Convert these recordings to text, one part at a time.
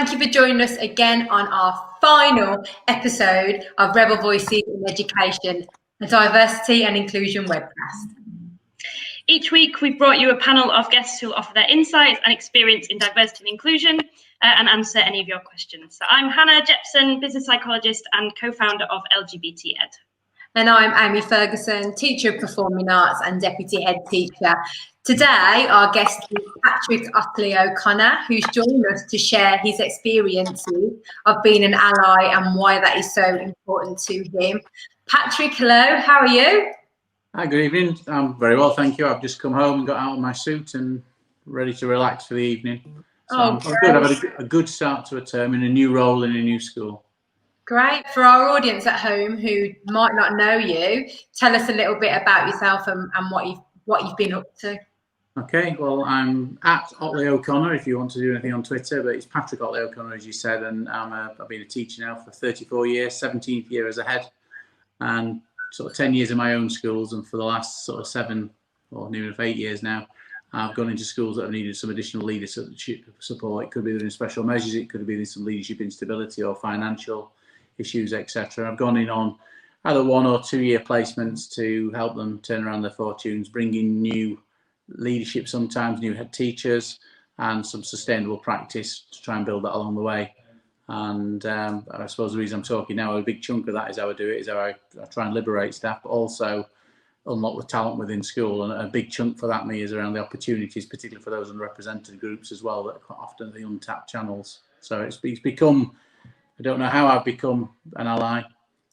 thank you for joining us again on our final episode of Rebel Voices in Education, a diversity and inclusion webcast. Each week, we've brought you a panel of guests who will offer their insights and experience in diversity and inclusion and answer any of your questions. So I'm Hannah Jepson, business psychologist and co-founder of LGBT Ed. And I'm Amy Ferguson, teacher of performing arts and deputy head teacher. Today, our guest is Patrick Ottley-O'Connor, who's joined us to share his experiences of being an ally and why that is so important to him. Patrick, hello, how are you? Hi, good evening. I'm very well, thank you. I've just come home and got out of my suit and ready to relax for the evening. So I'm good. I've had a good start to a term in a new role in a new school. Great. For our audience at home who might not know you, tell us a little bit about yourself and what you've been up to. Okay, well, I'm at Ottley-O'Connor if you want to do anything on Twitter, but it's Patrick Ottley-O'Connor, as you said, and I've been a teacher now for 34 years, 17th year as a head, and sort of 10 years in my own schools, and for the last sort of 7 or nearly 8 years now, I've gone into schools that have needed some additional leadership support. It could be within special measures, it could be within some leadership instability or financial issues, etc. I've gone in on either 1 or 2 year placements to help them turn around their fortunes, bring in new leadership, sometimes new head teachers, and some sustainable practice to try and build that along the way. And I suppose the reason I'm talking now, a big chunk of that is how I do it, is how I try and liberate staff, but also unlock the talent within school. And a big chunk for that me is around the opportunities, particularly for those underrepresented groups as well, that are quite often the untapped channels. So it's become, I don't know how I've become an ally,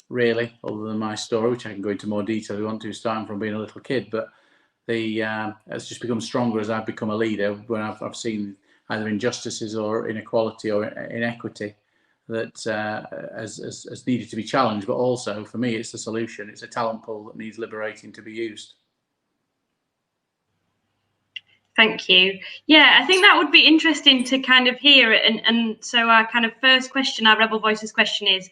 really, other than my story, which I can go into more detail if you want to, starting from being a little kid. But it's just become stronger as I've become a leader, when I've seen either injustices or inequality or inequity that has needed to be challenged. But also, for me, it's the solution. It's a talent pool that needs liberating to be used. Thank you. Yeah, I think that would be interesting to kind of hear it. And so our kind of first question, our Rebel Voices question is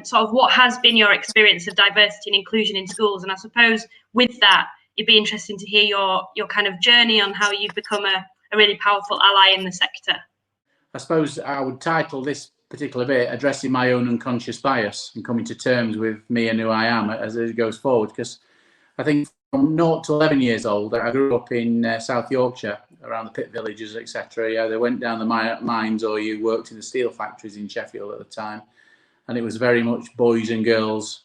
sort of what has been your experience of diversity and inclusion in schools? And I suppose with that, it'd be interesting to hear your kind of journey on how you've become a really powerful ally in the sector. I suppose I would title this particular bit addressing my own unconscious bias and coming to terms with me and who I am as it goes forward, because I think from 0 to 11 years old, I grew up in South Yorkshire, around the pit villages, etc. Yeah, they went down the mines, or you worked in the steel factories in Sheffield at the time, and it was very much boys and girls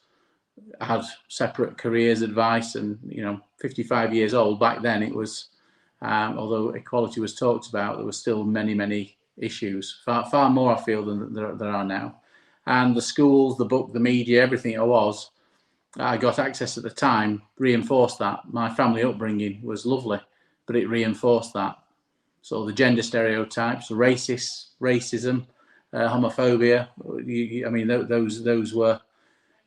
had separate careers, advice, and 55 years old back then, it was although equality was talked about, there were still many issues, far more I feel than there are now. And the schools, the book, the media, everything I got access at the time reinforced that. My family upbringing was lovely, but it reinforced that. So the gender stereotypes, racism, homophobia, those were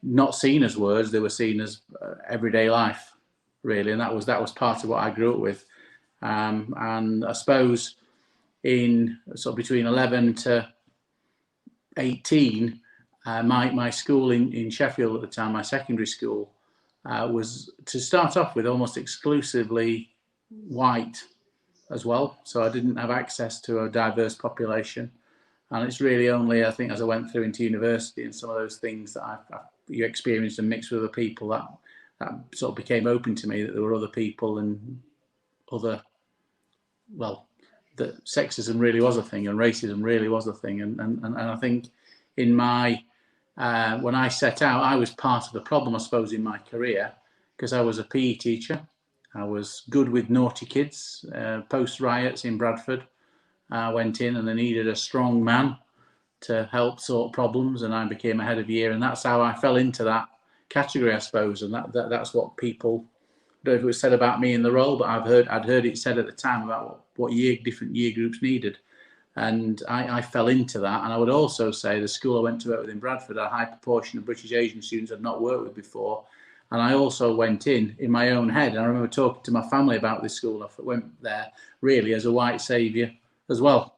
not seen as words, they were seen as everyday life, really. And that was part of what I grew up with. And I suppose in sort of between 11 to 18, my school in Sheffield at the time, my secondary school, was to start off with almost exclusively white as well. So I didn't have access to a diverse population. And it's really only, I think, as I went through into university and some of those things that you experienced and mixed with other people, that sort of became open to me, that there were other people and that sexism really was a thing and racism really was a thing. And I think in my, when I set out, I was part of the problem, I suppose, in my career, because I was a PE teacher. I was good with naughty kids. Post riots in Bradford, I went in and they needed a strong man to help sort problems, and I became a head of year, and that's how I fell into that category, I suppose. And that's what people, I don't know if it was said about me in the role, but I'd heard it said at the time about what different year groups needed, and I fell into that. And I would also say the school I went to work with in Bradford, a high proportion of British Asian students I'd not worked with before, and I also went in my own head. And I remember talking to my family about this school. I went there really as a white saviour as well.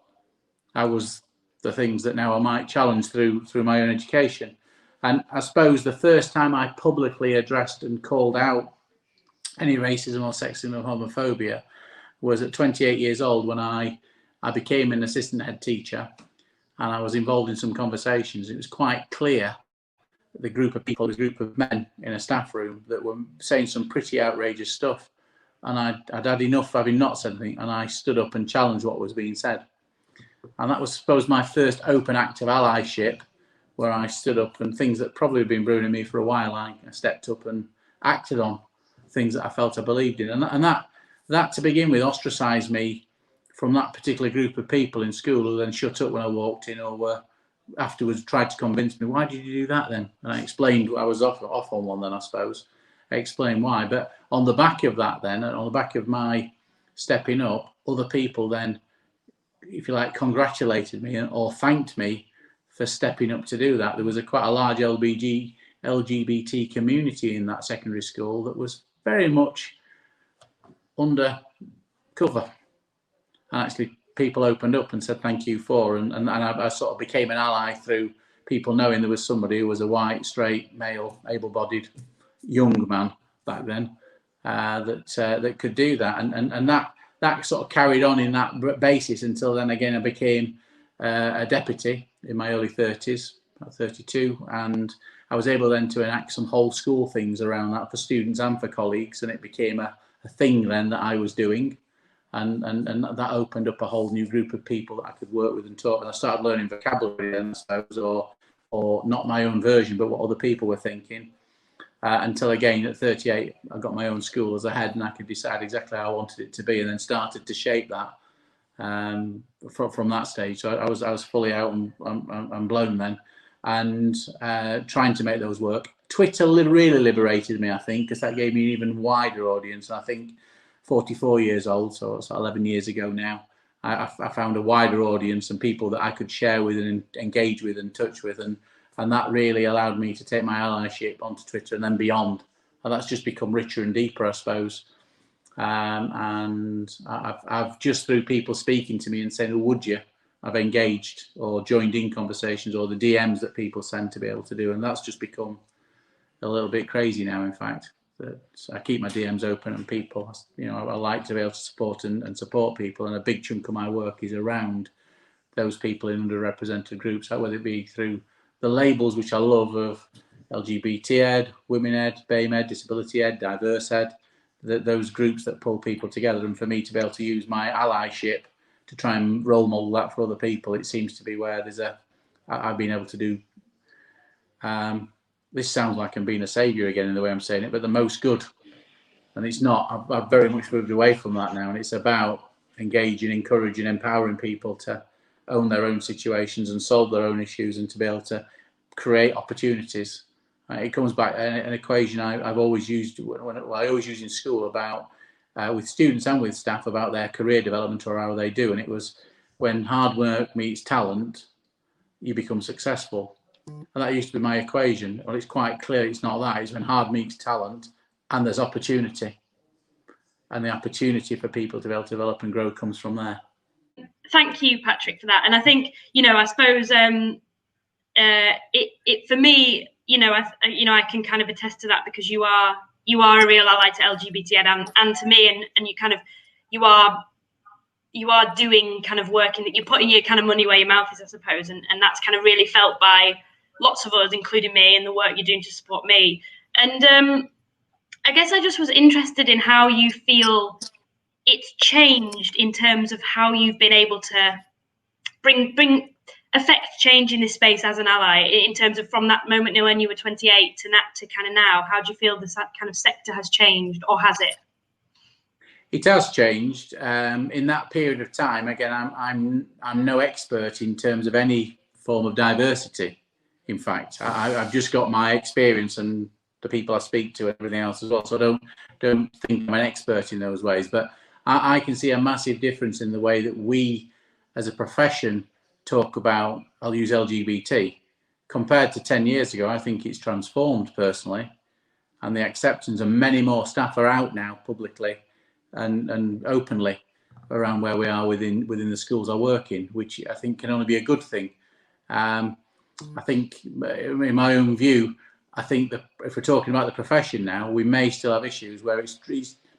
I was the things that now I might challenge through my own education. And I suppose the first time I publicly addressed and called out any racism or sexism or homophobia was at 28 years old, when I became an assistant head teacher. and I was involved in some conversations. It was quite clear that the group of people, the group of men in a staff room that were saying some pretty outrageous stuff. And I'd had enough having not said anything, and I stood up and challenged what was being said. And that was, I suppose, my first open act of allyship, where I stood up and things that probably had been brewing in me for a while, I stepped up and acted on things that I felt I believed in. And that to begin with ostracised me from that particular group of people in school, who then shut up when I walked in, or were afterwards tried to convince me, why did you do that then? And I explained I was off on one then, I suppose. I explained why. But on the back of that then, and on the back of my stepping up, other people then, if you like, congratulated me or thanked me for stepping up to do that. There was quite a large LGBT community in that secondary school that was very much under cover. And actually people opened up and said thank you for, and I sort of became an ally through people knowing there was somebody who was a white, straight, male, able-bodied young man back then that could do that. And that sort of carried on in that basis until then again I became a deputy in my early 30s, about 32, and I was able then to enact some whole school things around that for students and for colleagues, and it became a thing then that I was doing, and that opened up a whole new group of people that I could work with and talk, and I started learning vocabulary then, I suppose, or not my own version but what other people were thinking, until again at 38 I got my own school as a head, and I could decide exactly how I wanted it to be, and then started to shape that from that stage. So I was fully out and blown then, and trying to make those work. Twitter really liberated me, I think, because that gave me an even wider audience. And I think 44 years old, so it's 11 years ago now, I found a wider audience and people that I could share with and engage with and touch with, and that really allowed me to take my allyship onto Twitter and then beyond, and that's just become richer and deeper, I suppose. And I've just through people speaking to me and saying, oh, would you, I've engaged or joined in conversations, or the DMs that people send to be able to do, and that's just become a little bit crazy now, in fact. That I keep my DMs open, and people, you know, I like to be able to support and support people, and a big chunk of my work is around those people in underrepresented groups, whether it be through the labels, which I love, of LGBT ed, women ed, BAME ed, disability ed, diverse ed, those groups that pull people together, and for me to be able to use my allyship to try and role model that for other people, it seems to be where I've been able to do, this sounds like I'm being a saviour again in the way I'm saying it, but the most good. And it's not. I've very much moved away from that now, and it's about engaging, encouraging, empowering people to own their own situations and solve their own issues, and to be able to create opportunities. It comes back an equation I've always used, I always use in school about with students and with staff about their career development or how they do, and it was when hard work meets talent, you become successful. And that used to be my equation. Well, it's quite clear it's not that. It's when hard meets talent and there's opportunity. And the opportunity for people to be able to develop and grow comes from there. Thank you, Patrick, for that. And I think, you know, I suppose it for me, I can kind of attest to that, because you are a real ally to LGBT ed and to me, and you are doing kind of work in that you're putting your kind of money where your mouth is, I suppose, and that's kind of really felt by lots of us, including me, and the work you're doing to support me. And I guess I just was interested in how you feel it's changed in terms of how you've been able to bring affect change in this space as an ally, in terms of from that moment when you were 28 to kind of now. How do you feel this kind of sector has changed, or has it? It has changed in that period of time. Again, I'm no expert in terms of any form of diversity. In fact, I've just got my experience and the people I speak to and everything else as well. So I don't think I'm an expert in those ways. But I can see a massive difference in the way that we, as a profession, talk about, I'll use LGBT, compared to 10 years ago. I think it's transformed personally, and the acceptance, and many more staff are out now publicly and openly around where we are within the schools I work in, which I think can only be a good thing. I think, in my own view, I think that if we're talking about the profession now, we may still have issues where it's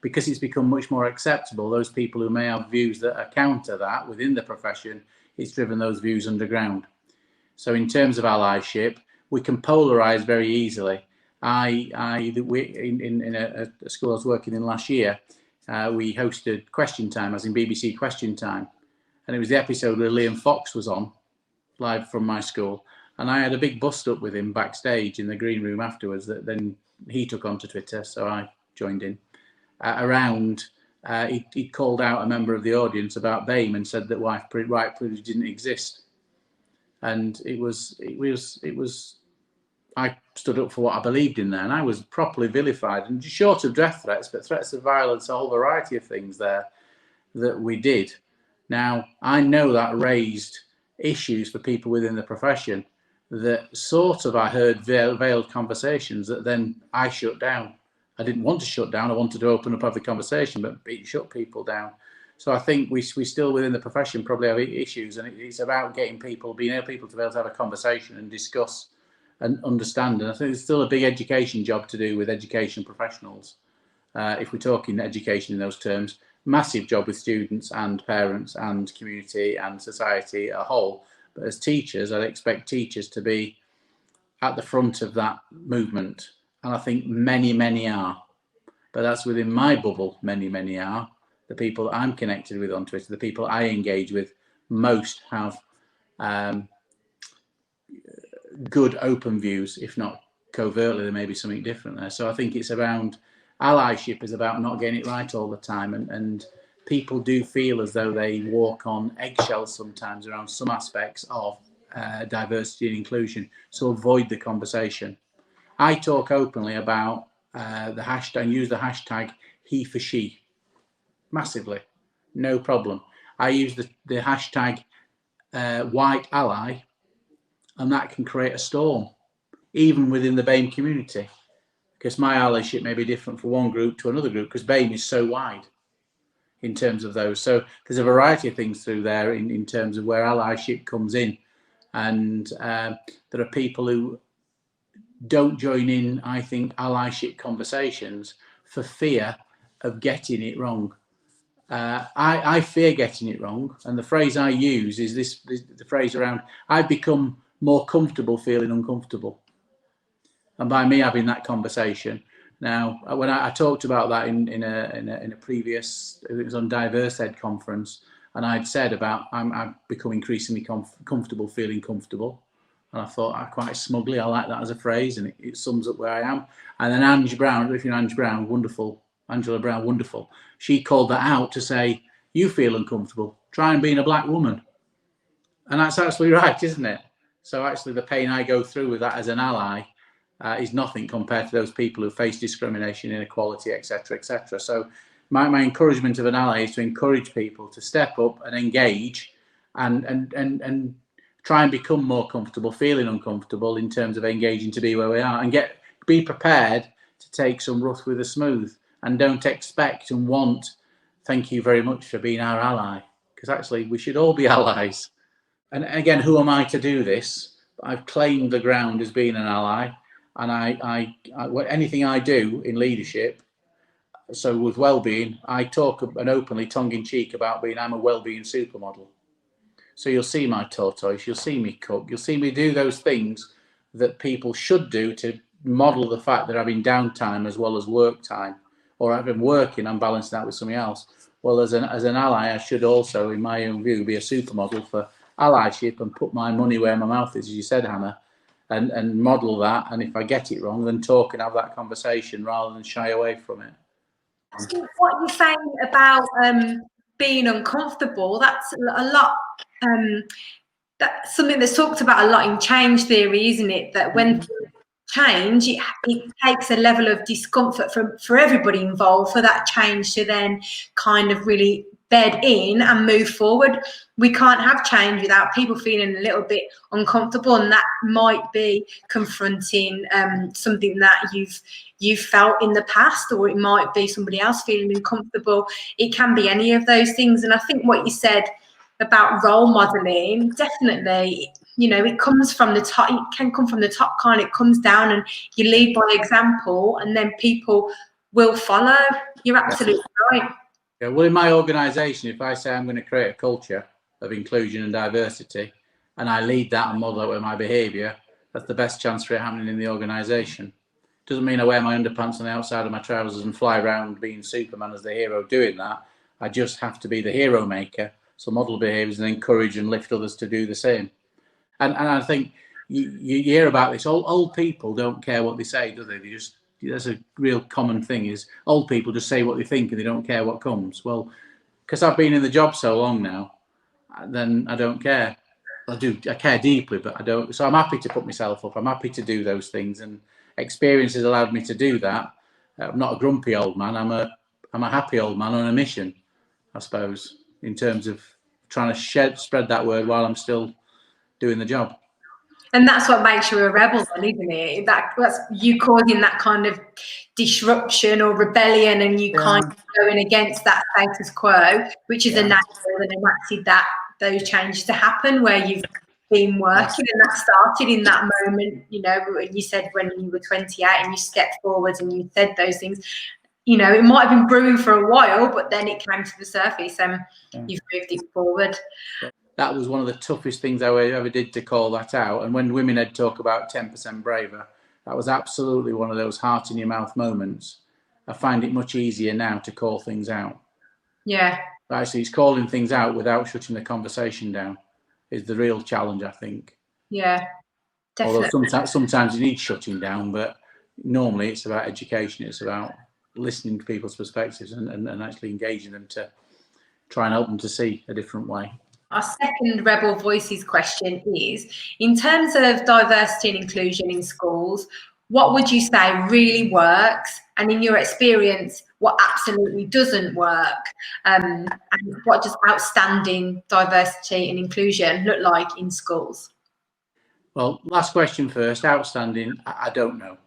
because it's become much more acceptable. Those people who may have views that are counter that within the profession, it's driven those views underground. So in terms of allyship, we can polarize very easily. In a school I was working in last year, we hosted Question Time, as in BBC Question Time, and it was the episode where Liam Fox was on, live from my school, and I had a big bust up with him backstage in the green room afterwards that then he took onto Twitter, so I joined in. He called out a member of the audience about BAME and said that white privilege didn't exist, and it was I stood up for what I believed in there, and I was properly vilified, and short of death threats, but threats of violence, a whole variety of things there that we did. Now, I know that raised issues for people within the profession that sort of I heard veiled conversations that then I shut down. I didn't want to shut down. I wanted to open up, have the conversation, but it shut people down. So I think we still within the profession probably have issues, and it's about getting people, being able to be able to have a conversation and discuss and understand. And I think there's still a big education job to do with education professionals. If we're talking education in those terms, massive job with students and parents and community and society as a whole. But as teachers, I'd expect teachers to be at the front of that movement. And I think many are. But that's within my bubble, many are. The people that I'm connected with on Twitter, the people I engage with, most have good open views, if not covertly, there may be something different there. So I think it's around allyship is about not getting it right all the time, and people do feel as though they walk on eggshells sometimes around some aspects of diversity and inclusion, so avoid the conversation. I talk openly about the hashtag, and use the hashtag he for she massively, no problem. I use the hashtag white ally, and that can create a storm even within the BAME community, because my allyship may be different for one group to another group, because BAME is so wide in terms of those. So there's a variety of things through there in terms of where allyship comes in, and there are people who don't join in, I think, allyship conversations for fear of getting it wrong. I fear getting it wrong, and the phrase I use is the phrase around I've become more comfortable feeling uncomfortable, and by me having that conversation. Now, when I talked about that in a previous, it was on Diverse Ed conference, and I'd said about I've become increasingly comfortable feeling comfortable, and I thought quite smugly, I like that as a phrase, and it sums up where I am. And then Ange Brown, if you know Ange Brown, wonderful, Angela Brown, wonderful, she called that out to say, you feel uncomfortable, try and being a black woman. And that's absolutely right, isn't it? So actually the pain I go through with that as an ally is nothing compared to those people who face discrimination, inequality, etc., etc. So my encouragement of an ally is to encourage people to step up and engage and try and become more comfortable, feeling uncomfortable in terms of engaging to be where we are, and be prepared to take some rough with the smooth, and don't expect and want, thank you very much for being our ally, because actually we should all be allies. And again, who am I to do this? I've claimed the ground as being an ally, and I anything I do in leadership, so with well-being, I talk and openly, tongue-in-cheek, about I'm a well-being supermodel. So you'll see my tortoise, you'll see me cook, you'll see me do those things that people should do to model the fact that having downtime as well as work time, or I've been working, I'm balancing that with something else. Well, as an ally, I should also, in my own view, be a supermodel for allyship and put my money where my mouth is, as you said, Hannah, and model that. And if I get it wrong, then talk and have that conversation rather than shy away from it. So what you're saying about being uncomfortable, that's a lot. That's something that's talked about a lot in change theory, isn't it? That when change, it takes a level of discomfort for everybody involved for that change to then kind of really bed in and move forward. We can't have change without people feeling a little bit uncomfortable, and that might be confronting something that you've felt in the past, or it might be somebody else feeling uncomfortable. It can be any of those things. And I think what you said about role modeling, definitely, you know, it comes from the top. It can come from the top, kind. It comes down, and you lead by example, and then people will follow. You're absolutely right. Yeah, well, in my organisation, if I say I'm going to create a culture of inclusion and diversity, and I lead that and model that with my behaviour, that's the best chance for it happening in the organisation. Doesn't mean I wear my underpants on the outside of my trousers and fly around being Superman as the hero doing that. I just have to be the hero maker, so model behaviours and encourage and lift others to do the same. And I think you hear about this. Old people don't care what they say, do they? That's a real common thing, is old people just say what they think and they don't care what comes. Well, because I've been in the job so long now, then I don't care. I care deeply, but I don't. So I'm happy to put myself up. I'm happy to do those things, and experience has allowed me to do that. I'm not a grumpy old man. I'm a happy old man on a mission, I suppose, in terms of trying to spread that word while I'm still doing the job. And that's what makes you a rebel, then, isn't it? That's you causing that kind of disruption or rebellion, and you kind of going against that status quo, which is a natural and enacted those changes to happen where you've been working, and that started in that moment. You know, you said when you were 28 and you stepped forward and you said those things. You know, it might have been brewing for a while, but then it came to the surface and you've moved it forward. That was one of the toughest things I ever did, to call that out. And when Women Ed talk about 10% braver, that was absolutely one of those heart in your mouth moments. I find it much easier now to call things out. Yeah. Actually, it's calling things out without shutting the conversation down is the real challenge, I think. Yeah, definitely. Although sometimes you need shutting down, but normally it's about education. It's about listening to people's perspectives and actually engaging them to try and help them to see a different way. Our second Rebel Voices question is, in terms of diversity and inclusion in schools, what would you say really works? And in your experience, what absolutely doesn't work? And what does outstanding diversity and inclusion look like in schools? Well, last question first. Outstanding, I don't know.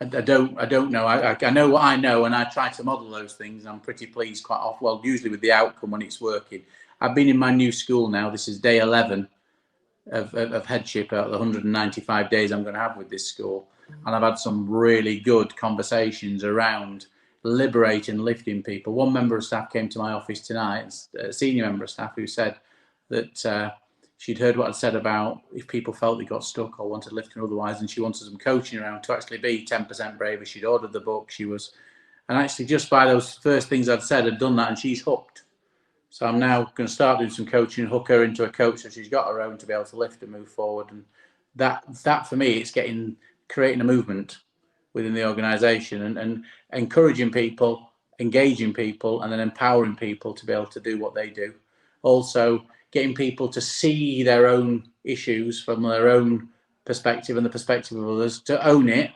I don't know. I know what I know, and I try to model those things. I'm pretty pleased quite often. Well, usually with the outcome when it's working. I've been in my new school now. This is day 11 of headship out of the 195 days I'm going to have with this school. And I've had some really good conversations around liberating, lifting people. One member of staff came to my office tonight, a senior member of staff, who said that she'd heard what I'd said about if people felt they got stuck or wanted lifting otherwise, and she wanted some coaching around to actually be 10% braver. She'd ordered the book. And actually just by those first things I'd said, I'd done that, and she's hooked. So I'm now going to start doing some coaching and hook her into a coach so she's got her own to be able to lift and move forward. And that for me, it's creating a movement within the organisation and encouraging people, engaging people, and then empowering people to be able to do what they do. Also, getting people to see their own issues from their own perspective and the perspective of others, to own it,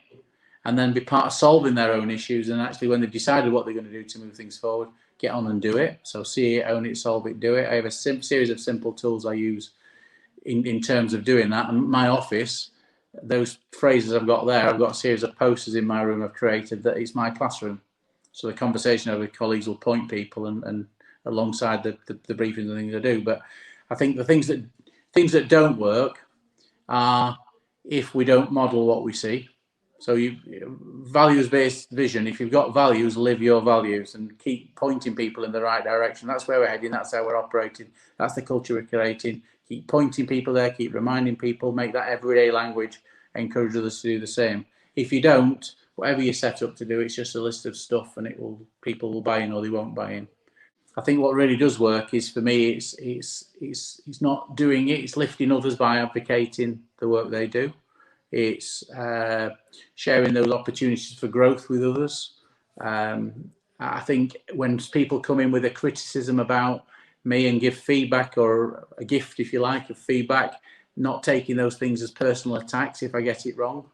and then be part of solving their own issues. And actually, when they've decided what they're going to do to move things forward, get on and do it. So see it, own it, solve it, do it. I have a series of simple tools I use in terms of doing that. And my office, those phrases I've got there, I've got a series of posters in my room I've created that it's my classroom. So the conversation over with colleagues will point people and alongside the briefings and things I do. But I think the things that don't work are if we don't model what we see. So values-based vision, if you've got values, live your values and keep pointing people in the right direction. That's where we're heading. That's how we're operating. That's the culture we're creating. Keep pointing people there, keep reminding people, make that everyday language, encourage others to do the same. If you don't, whatever you set up to do, it's just a list of stuff and people will buy in or they won't buy in. I think what really does work is, for me, it's not doing it, it's lifting others by advocating the work they do. It's sharing those opportunities for growth with others. I think when people come in with a criticism about me and give feedback, or a gift, if you like, of feedback, not taking those things as personal attacks if I get it wrong.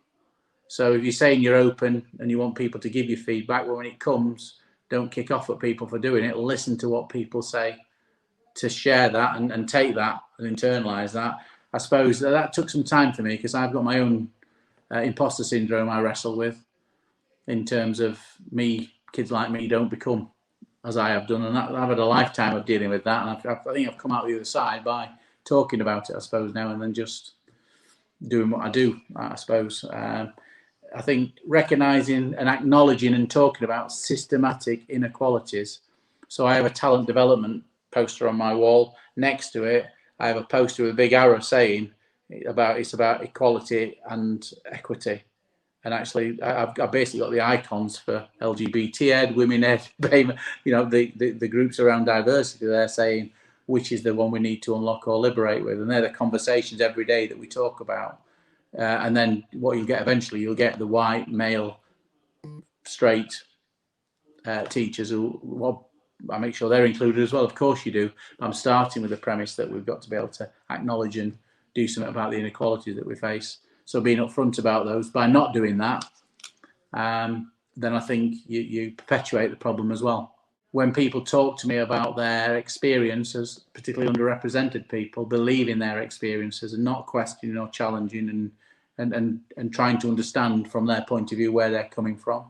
So if you're saying you're open and you want people to give you feedback, well, when it comes, don't kick off at people for doing it. Listen to what people say, to share that and take that and internalize that. I suppose that took some time for me, because I've got my own imposter syndrome I wrestle with, in terms of kids like me don't become as I have done, and I've had a lifetime of dealing with that, and I think I've come out the other side by talking about it, I suppose, now, and then just doing what I do, I suppose. I think recognising and acknowledging and talking about systematic inequalities. So I have a talent development poster on my wall. Next to it, I have a poster with a big arrow saying it's about equality and equity. And actually, I've basically got the icons for LGBT ed, women ed, you know, the groups around diversity. They're saying which is the one we need to unlock or liberate with, and they're the conversations every day that we talk about. And then what you'll get eventually, you'll get the white male straight teachers who, well, I make sure they're included as well. Of course you do. I'm starting with the premise that we've got to be able to acknowledge and do something about the inequalities that we face. So being upfront about those, by not doing that, then I think you perpetuate the problem as well. When people talk to me about their experiences, particularly underrepresented people, believing their experiences and not questioning or challenging and trying to understand from their point of view where they're coming from.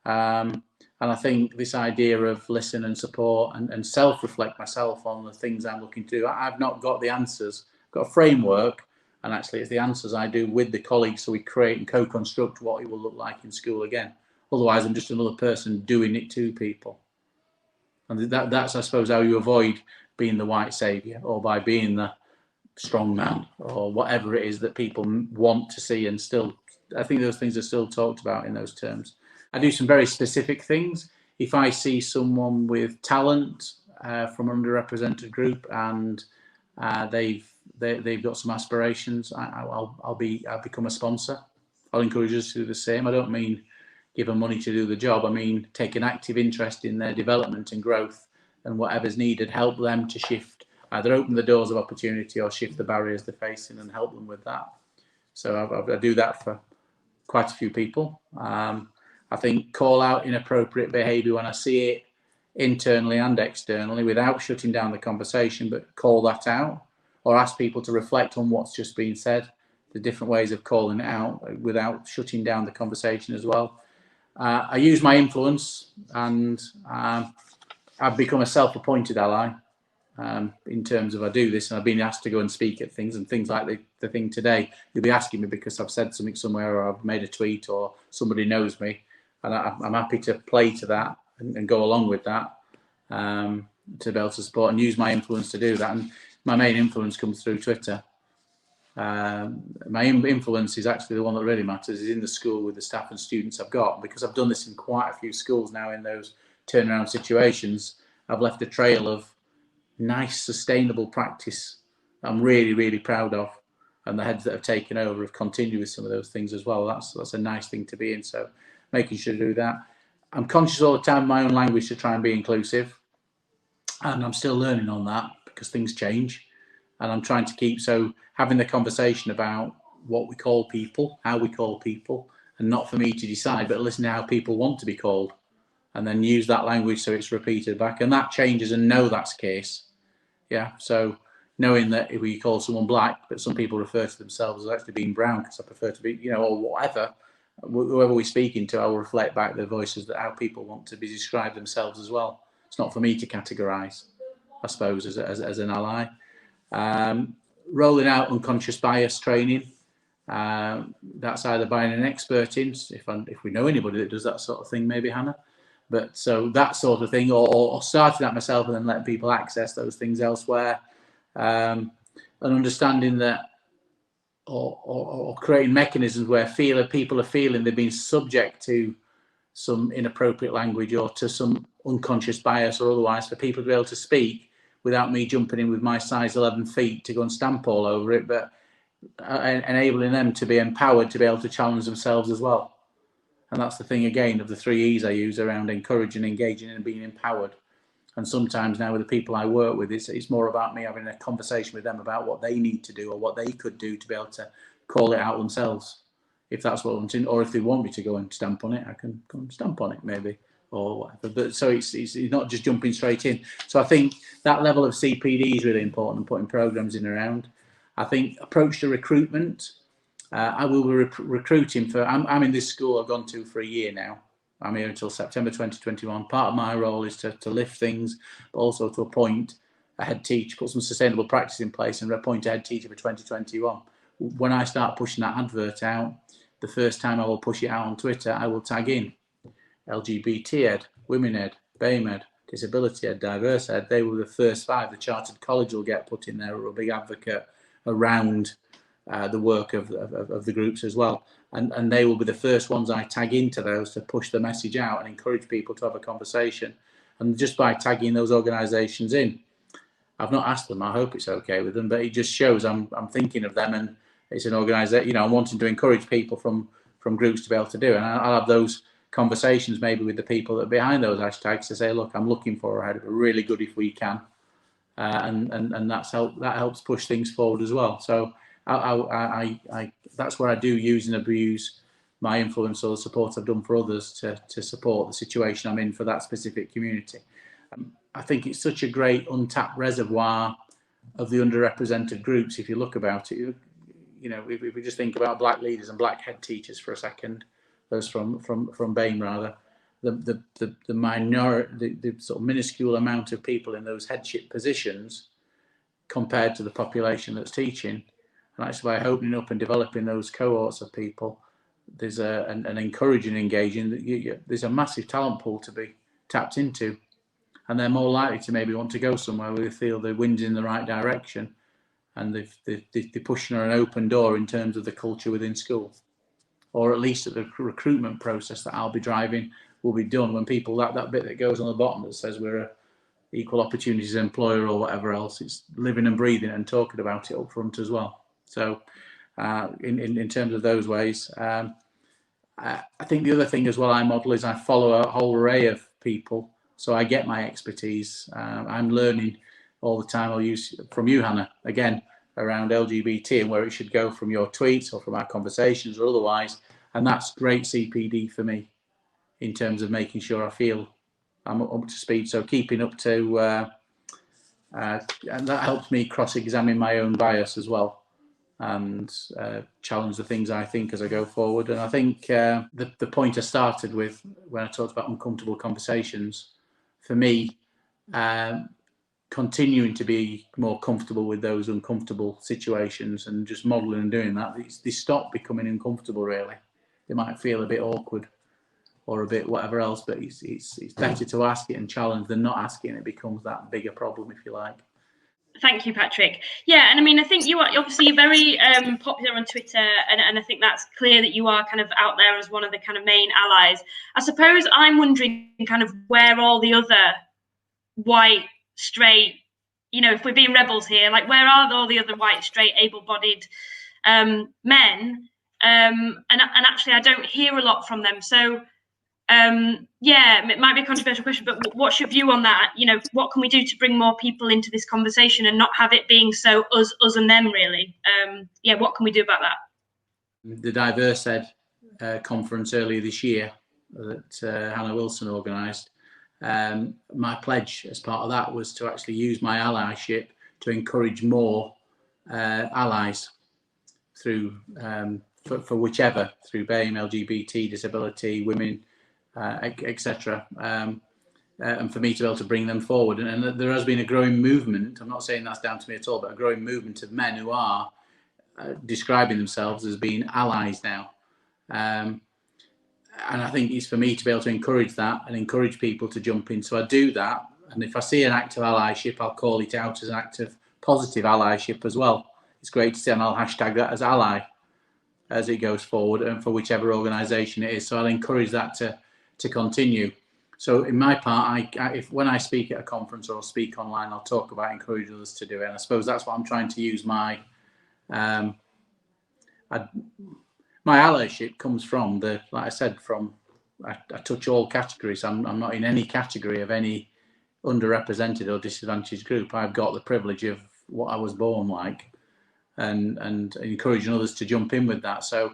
And I think this idea of listen and support and self-reflect myself on the things I'm looking to do. I've not got the answers. I've got a framework, and actually it's the answers I do with the colleagues, so we create and co-construct what it will look like in school again. Otherwise, I'm just another person doing it to people. And that's, I suppose, how you avoid being the white saviour, or by being the strong man, or whatever it is that people want to see. And still, I think those things are still talked about in those terms. I do some very specific things. If I see someone with talent from an underrepresented group and they've got some aspirations, I'll become a sponsor. I'll encourage us to do the same. I don't mean give them money to do the job. I mean take an active interest in their development and growth, and whatever's needed, help them to shift, either open the doors of opportunity or shift the barriers they're facing and help them with that. So I do that for quite a few people. I think call out inappropriate behaviour when I see it internally and externally, without shutting down the conversation, but call that out, or ask people to reflect on what's just been said, the different ways of calling it out without shutting down the conversation as well. I use my influence, and I've become a self-appointed ally in terms of I do this, and I've been asked to go and speak at things, and things like the thing today, you'll be asking me because I've said something somewhere, or I've made a tweet, or somebody knows me. And I'm happy to play to that and go along with that to be able to support and use my influence to do that. And my main influence comes through Twitter. My influence is actually the one that really matters, is in the school with the staff and students I've got. Because I've done this in quite a few schools now in those turnaround situations, I've left a trail of nice, sustainable practice I'm really, really proud of. And the heads that have taken over have continued with some of those things as well. That's a nice thing to be in. So making sure to do that. I'm conscious all the time of my own language to try and be inclusive, and I'm still learning on that because things change, and I'm trying to keep, so having the conversation about what we call people, how we call people, and not for me to decide, but listen to how people want to be called, and then use that language so it's repeated back, and that changes, and know that's the case. Yeah, so knowing that if we call someone black, but some people refer to themselves as actually being brown because I prefer to be, or whatever, whoever we're speaking to, I will reflect back their voices, that how people want to be described themselves as well. It's not for me to categorise, I suppose, as an ally. Rolling out unconscious bias training. That's either buying an expert in, if we know anybody that does that sort of thing, maybe Hannah. But so that sort of thing, or starting that myself and then letting people access those things elsewhere. And understanding that, or creating mechanisms where people are feeling they've been subject to some inappropriate language or to some unconscious bias or otherwise, for people to be able to speak without me jumping in with my size 11 feet to go and stamp all over it, but enabling them to be empowered to be able to challenge themselves as well. And that's the thing again of the 3 E's I use around encouraging, engaging, and being empowered. And sometimes now with the people I work with, it's more about me having a conversation with them about what they need to do or what they could do to be able to call it out themselves, if that's what I'm wanting, or if they want me to go and stamp on it, I can go and stamp on it maybe, or whatever. But so it's not just jumping straight in. So I think that level of CPD is really important, and putting programs in around. I think approach to recruitment. I will be recruiting for. I'm in this school I've gone to for a year now. I'm here until September 2021. Part of my role is to lift things, but also to appoint a head teacher, put some sustainable practice in place, and appoint a head teacher for 2021. When I start pushing that advert out, the first time I will push it out on Twitter, I will tag in LGBT ed, women ed, BAME ed, disability ed, diverse ed, they were the first 5. The Chartered College will get put in there, or a big advocate around the work of the groups as well. And they will be the first ones I tag into those to push the message out and encourage people to have a conversation. And just by tagging those organisations in, I've not asked them, I hope it's okay with them, but it just shows I'm thinking of them, and it's an organisation, I'm wanting to encourage people from groups to be able to do it. And I'll have those conversations maybe with the people that are behind those hashtags to say, look, I'm looking for a head, really good if we can. And that helps push things forward as well. So I that's where I do use and abuse my influence or the support I've done for others to support the situation I'm in for that specific community. I think it's such a great untapped reservoir of the underrepresented groups. If you look about it, if we just think about black leaders and black head teachers for a second, those from BAME rather, the minority, the sort of minuscule amount of people in those headship positions compared to the population that's teaching. And actually, by opening up and developing those cohorts of people, there's an encouraging, engaging. There's a massive talent pool to be tapped into, and they're more likely to maybe want to go somewhere where they feel the wind's in the right direction, and they're pushing an open door in terms of the culture within school, or at least at the recruitment process that I'll be driving will be done when people that bit that goes on the bottom that says we're a equal opportunities employer or whatever else, it's living and breathing and talking about it up front as well. So in terms of those ways, I think the other thing as well I model is I follow a whole array of people, so I get my expertise. I'm learning all the time. I'll use from you, Hannah, again, around LGBT and where it should go from your tweets or from our conversations or otherwise, and that's great CPD for me in terms of making sure I feel I'm up to speed. So keeping up to, and that helps me cross-examine my own bias as well, and challenge the things I think as I go forward. And I think the point I started with when I talked about uncomfortable conversations, for me, continuing to be more comfortable with those uncomfortable situations and just modelling and doing that, they stop becoming uncomfortable really. They might feel a bit awkward or a bit whatever else, but it's better to ask it and challenge than not asking. It becomes that bigger problem, if you like. Thank you, Patrick. Yeah, and I mean, I think you are obviously very popular on Twitter, and I think that's clear that you are kind of out there as one of the kind of main allies. I suppose I'm wondering kind of where all the other white, straight, if we're being rebels here, like where are all the other white, straight, able-bodied men? And actually, I don't hear a lot from them. So, yeah, it might be a controversial question, but what's your view on that? What can we do to bring more people into this conversation and not have it being so us and them, really? Yeah, what can we do about that? The Diverse Ed conference earlier this year that Hannah Wilson organised, my pledge as part of that was to actually use my allyship to encourage more allies through, for whichever, through BAME, LGBT, disability, women, etc. And for me to be able to bring them forward. And there has been a growing movement, I'm not saying that's down to me at all, but a growing movement of men who are describing themselves as being allies now. And I think it's for me to be able to encourage that and encourage people to jump in. So I do that. And if I see an act of allyship, I'll call it out as an act of positive allyship as well. It's great to see, and I'll hashtag that as ally as it goes forward, and for whichever organisation it is. So I'll encourage that to continue. So in my part, when I speak at a conference or speak online, I'll talk about encouraging others to do it. And I suppose that's what I'm trying to use my allyship comes from like I said, I touch all categories. I'm not in any category of any underrepresented or disadvantaged group. I've got the privilege of what I was born like, and encouraging others to jump in with that. So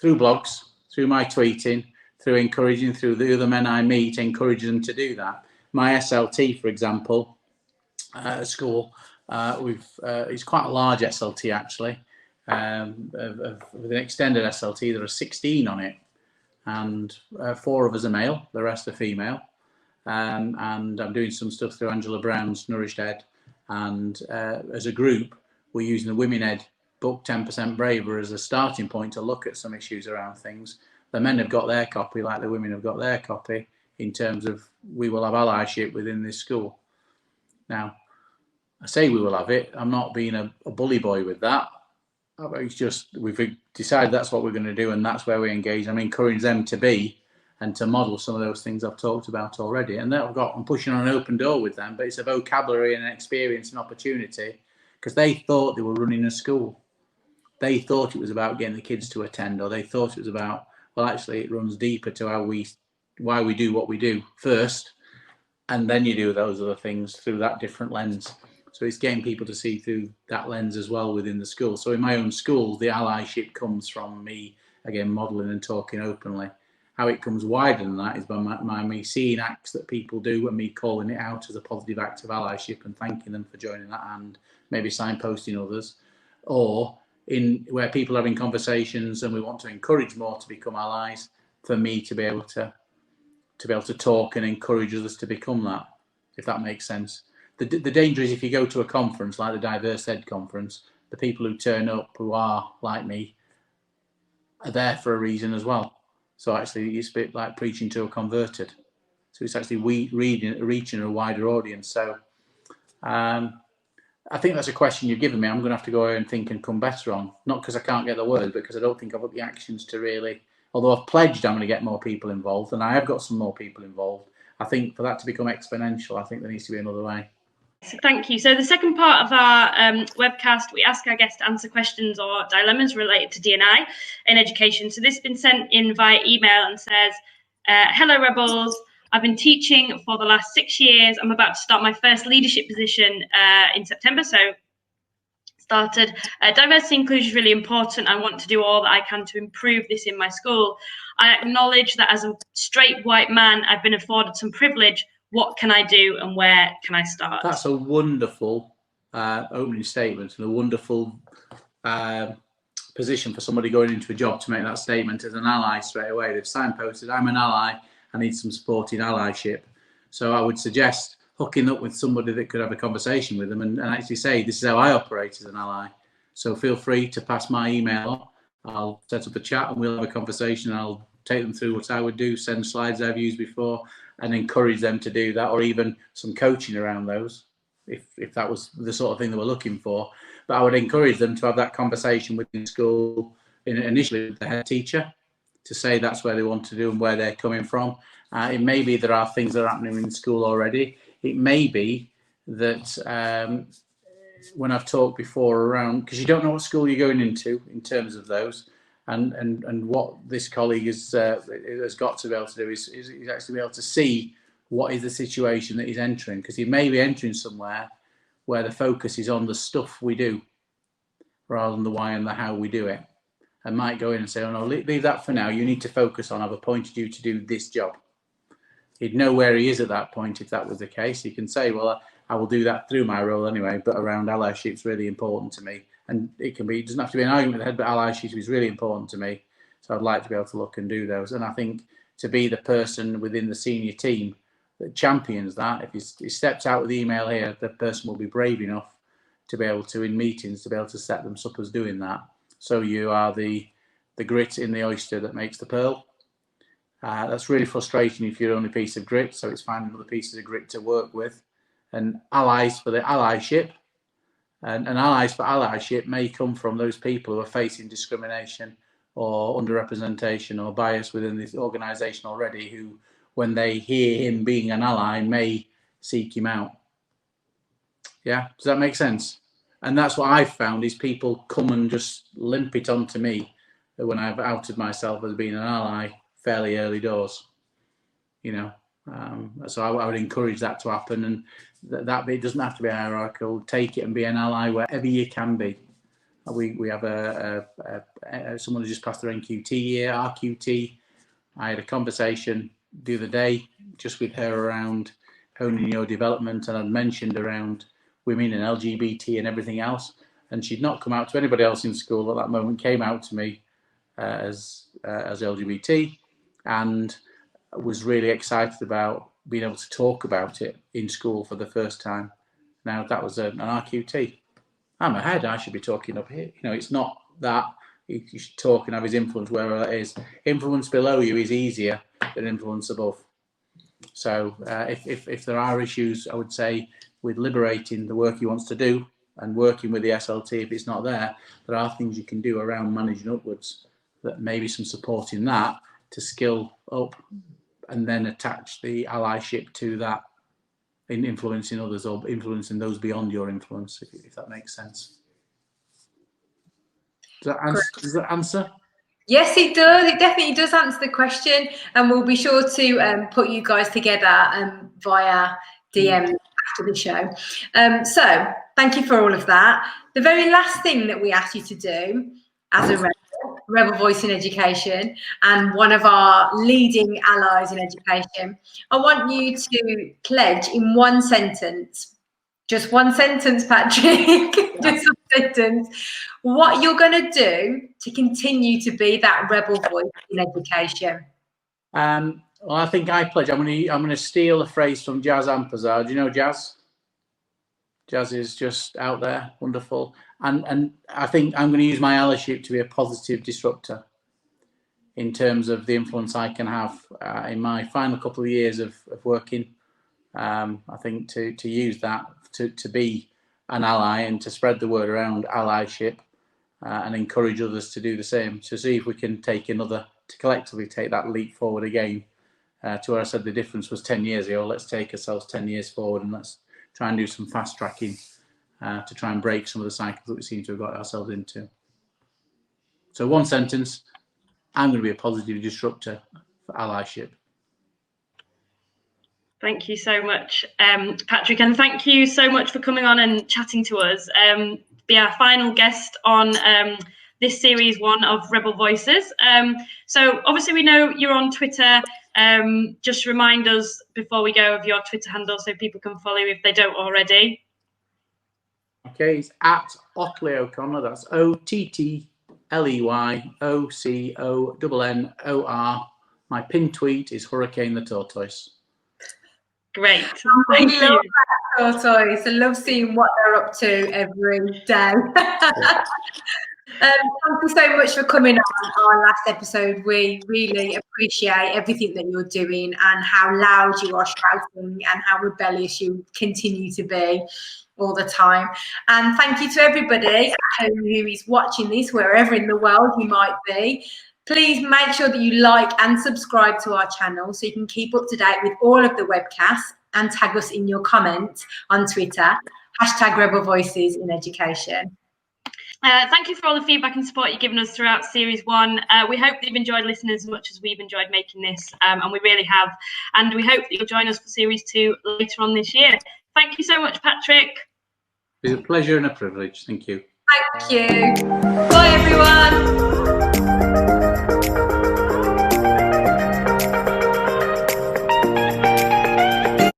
through blogs, through my tweeting, through encouraging, through the other men I meet, encouraging them to do that. My SLT, for example, at school, it's quite a large SLT actually. With an extended SLT, there are 16 on it, and 4 of us are male, the rest are female. And I'm doing some stuff through Angela Brown's Nourished Ed, and as a group, we're using the Women Ed book 10% Braver as a starting point to look at some issues around things. The men have got their copy, like the women have got their copy. in terms of we will have allyship within this school. Now, I say we will have it. I'm not being a bully boy with that. It's just we've decided that's what we're going to do, and that's where we engage. I'm encouraging them to be and to model some of those things I've talked about already. And I'm pushing on an open door with them, but it's a vocabulary and an experience and opportunity, because they thought they were running a school. They thought it was about getting the kids to attend, or they thought it was about, well, actually it runs deeper to why we do what we do first, and then you do those other things through that different lens. So it's getting people to see through that lens as well within the school. So in my own school, the allyship comes from me, again, modelling and talking openly. How it comes wider than that is by me seeing acts that people do and me calling it out as a positive act of allyship and thanking them for joining that, and maybe signposting others. Or in where people are having conversations and we want to encourage more to become allies, for me to be able to talk and encourage others to become that, if that makes sense. The danger is if you go to a conference like the Diverse Ed conference, the people who turn up who are like me are there for a reason as well. So actually it's a bit like preaching to a converted. So it's actually reaching a wider audience. So I think that's a question you've given me. I'm going to have to go away and think and come better on. Not because I can't get the words, but because I don't think I've got the actions to really, although I've pledged I'm going to get more people involved, and I have got some more people involved. I think for that to become exponential, I think there needs to be another way. Thank you. So the second part of our webcast, we ask our guests to answer questions or dilemmas related to D&I in education. So this has been sent in via email and says, hello Rebels, I've been teaching for the last 6 years. I'm about to start my first leadership position in September. So started. Diversity inclusion is really important. I want to do all that I can to improve this in my school. I acknowledge that as a straight white man, I've been afforded some privilege. What can I do and where can I start? That's a wonderful opening statement and a wonderful position for somebody going into a job to make that statement as an ally straight away. They've signposted, I'm an ally, I need some support in allyship. So I would suggest hooking up with somebody that could have a conversation with them and actually say, this is how I operate as an ally. So feel free to pass my email on. I'll set up a chat and we'll have a conversation. I'll take them through what I would do, send slides I've used before, and encourage them to do that, or even some coaching around those, if that was the sort of thing they were looking for. But I would encourage them to have that conversation within school, initially with the head teacher, to say that's where they want to do and where they're coming from. It may be there are things that are happening in school already. It may be that when I've talked before around, because you don't know what school you're going into in terms of those, and what this colleague has got to be able to do is actually be able to see what is the situation that he's entering, because he may be entering somewhere where the focus is on the stuff we do rather than the why and the how we do it, and might go in and say, oh no, leave that for now, you need to focus on, I've appointed you to do this job. He'd know where he is at that point if that was the case. He can say, well, I will do that through my role anyway, but around allyship is really important to me. And it doesn't have to be an argument with the head, but allyship is really important to me. So I'd like to be able to look and do those. And I think to be the person within the senior team that champions that, if he steps out with the email here, the person will be brave enough to be able to, in meetings, to be able to set them up as doing that. So you are the grit in the oyster that makes the pearl. That's really frustrating if you're only a piece of grit, so it's finding other pieces of grit to work with. And allies for the allyship, and allies for allyship may come from those people who are facing discrimination or underrepresentation or bias within this organisation already, who, when they hear him being an ally, may seek him out. Yeah, does that make sense? And that's what I've found, is people come and just limp it onto me when I've outed myself as being an ally fairly early doors, you know. So I would encourage that to happen, and that it doesn't have to be hierarchical. Take it and be an ally wherever you can be. We have someone who just passed their NQT year, RQT. I had a conversation the other day just with her around honing your development, and I'd mentioned around women and LGBT and everything else, and she'd not come out to anybody else in school at that moment, came out to me as LGBT, and was really excited about being able to talk about it in school for the first time. Now that was an RQT. I'm ahead, I should be talking up here. You know, it's not that. You should talk and have his influence wherever that is. Influence below you is easier than influence above. So if there are issues, I would say, with liberating the work he wants to do and working with the SLT, if it's not there are things you can do around managing upwards, that maybe some support in that to skill up, and then attach the allyship to that in influencing others or influencing those beyond your influence, if that makes sense. Does that answer? Yes, it does. It definitely does answer the question, and we'll be sure to put you guys together via DM after the show. So thank you for all of that. The very last thing that we asked you to do as a rebel voice in education and one of our leading allies in education, I want you to pledge in one sentence, just one sentence, Patrick, just one sentence, what you're going to do to continue to be that rebel voice in education. Well, I think I pledge. I'm going to steal a phrase from Jazz Ampazar. Do you know Jazz? Jazz is just out there, wonderful. And I think I'm going to use my allyship to be a positive disruptor in terms of the influence I can have in my final couple of years of working. I think to use that to be an ally and to spread the word around allyship and encourage others to do the same. To see if we can to collectively take that leap forward again. To where I said the difference was 10 years ago. Let's take ourselves 10 years forward and let's try and do some fast tracking to try and break some of the cycles that we seem to have got ourselves into. So one sentence, I'm going to be a positive disruptor for allyship. Thank you so much, Patrick, and thank you so much for coming on and chatting to us. Be our final guest on this series 1 of Rebel Voices. So obviously we know you're on Twitter. Just remind us before we go of your Twitter handle so people can follow you if they don't already. Okay, it's at Ottley-O'Connor. That's OTTLEYOCONNOR. My pinned tweet is Hurricane the Tortoise. Great. Thank you. Tortoise. I love seeing what they're up to every day. Thank you so much for coming on our last episode. We really appreciate everything that you're doing and how loud you are shouting and how rebellious you continue to be all the time. And thank you to everybody at home who is watching this, wherever in the world you might be. Please make sure that you like and subscribe to our channel so you can keep up to date with all of the webcasts, and tag us in your comments on Twitter, #Rebel Voices in Education. Thank you for all the feedback and support you've given us throughout Series 1. We hope that you've enjoyed listening as much as we've enjoyed making this, and we really have. And we hope that you'll join us for Series 2 later on this year. Thank you so much, Patrick. It's a pleasure and a privilege. Thank you. Thank you. Bye, everyone.